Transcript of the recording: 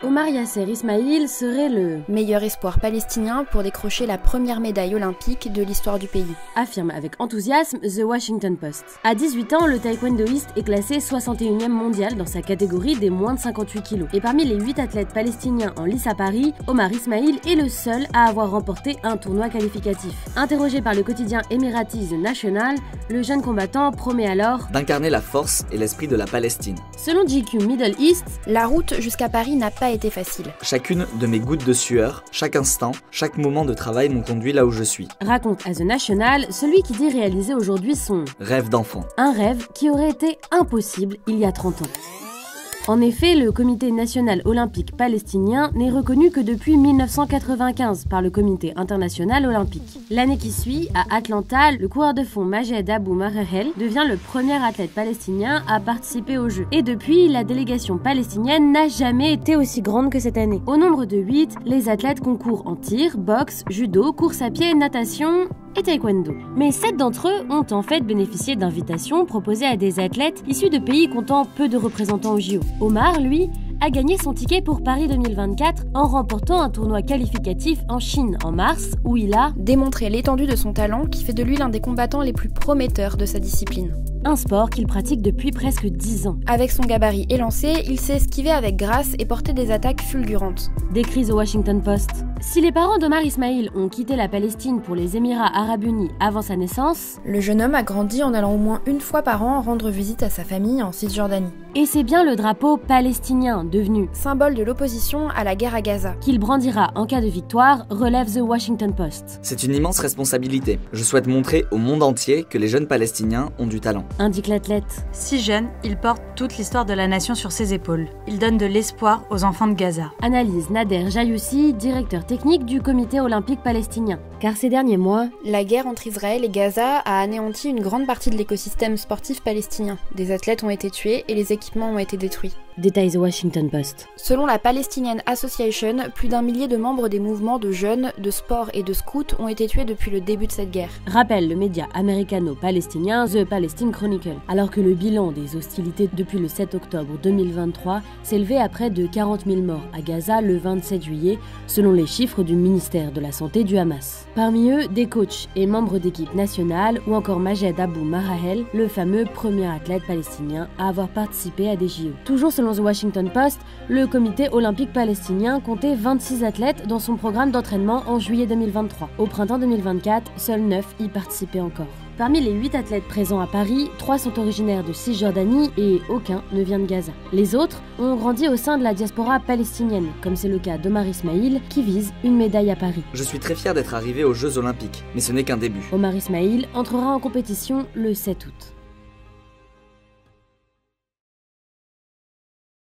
Omar Yasser Ismail serait le meilleur espoir palestinien pour décrocher la première médaille olympique de l'histoire du pays, affirme avec enthousiasme The Washington Post. À 18 ans, le taekwondoïste est classé 61e mondial dans sa catégorie des moins de 58 kg. Et parmi les 8 athlètes palestiniens en lice à Paris, Omar Ismail est le seul à avoir remporté un tournoi qualificatif. Interrogé par le quotidien émirati The National, le jeune combattant promet alors d'incarner la force et l'esprit de la Palestine. Selon GQ Middle East, la route jusqu'à Paris n'a pas été facile. Chacune de mes gouttes de sueur, chaque instant, chaque moment de travail m'ont conduit là où je suis. Raconte à The National celui qui dit réaliser aujourd'hui son rêve d'enfant. Un rêve qui aurait été impossible il y a 30 ans. En effet, le Comité national olympique palestinien n'est reconnu que depuis 1995 par le Comité international olympique. L'année qui suit, à Atlanta, le coureur de fond Majed Abu Marahel devient le premier athlète palestinien à participer aux Jeux. Et depuis, la délégation palestinienne n'a jamais été aussi grande que cette année. Au nombre de 8, les athlètes concourent en tir, boxe, judo, course à pied, natation et taekwondo. Mais 7 d'entre eux ont en fait bénéficié d'invitations proposées à des athlètes issus de pays comptant peu de représentants aux JO. Omar, lui, a gagné son ticket pour Paris 2024 en remportant un tournoi qualificatif en Chine en mars où il a démontré l'étendue de son talent qui fait de lui l'un des combattants les plus prometteurs de sa discipline. Un sport qu'il pratique depuis presque 10 ans. Avec son gabarit élancé, il sait esquiver avec grâce et porter des attaques fulgurantes. Décrit The Washington Post. Si les parents d'Omar Ismail ont quitté la Palestine pour les Émirats Arabes Unis avant sa naissance, le jeune homme a grandi en allant au moins une fois par an rendre visite à sa famille en Cisjordanie. Et c'est bien le drapeau palestinien devenu symbole de l'opposition à la guerre à Gaza qu'il brandira en cas de victoire, relève The Washington Post. C'est une immense responsabilité. Je souhaite montrer au monde entier que les jeunes Palestiniens ont du talent, indique l'athlète. Si jeune, il porte toute l'histoire de la nation sur ses épaules. Il donne de l'espoir aux enfants de Gaza. Analyse Nader Jayoussi, directeur technique du Comité olympique palestinien. Car ces derniers mois, la guerre entre Israël et Gaza a anéanti une grande partie de l'écosystème sportif palestinien. Des athlètes ont été tués et les équipements ont été détruits. Détaille The Washington Post. Selon la Palestinian Association, plus d'1 millier de membres des mouvements de jeunes, de sport et de scouts ont été tués depuis le début de cette guerre. Rappelle le média américano-palestinien The Palestine Chronicle. Alors que le bilan des hostilités depuis le 7 octobre 2023 s'élevait à près de 40 000 morts à Gaza le 27 juillet, selon les chiffres du ministère de la Santé du Hamas. Parmi eux, des coachs et membres d'équipe nationale ou encore Majed Abu Marahel, le fameux premier athlète palestinien à avoir participé à des JO. Toujours selon The Washington Post, le comité olympique palestinien comptait 26 athlètes dans son programme d'entraînement en juillet 2023. Au printemps 2024, seuls 9 y participaient encore. Parmi les 8 athlètes présents à Paris, 3 sont originaires de Cisjordanie et aucun ne vient de Gaza. Les autres ont grandi au sein de la diaspora palestinienne, comme c'est le cas d'Omar Ismail, qui vise une médaille à Paris. Je suis très fier d'être arrivé aux Jeux Olympiques, mais ce n'est qu'un début. Omar Ismail entrera en compétition le 7 août.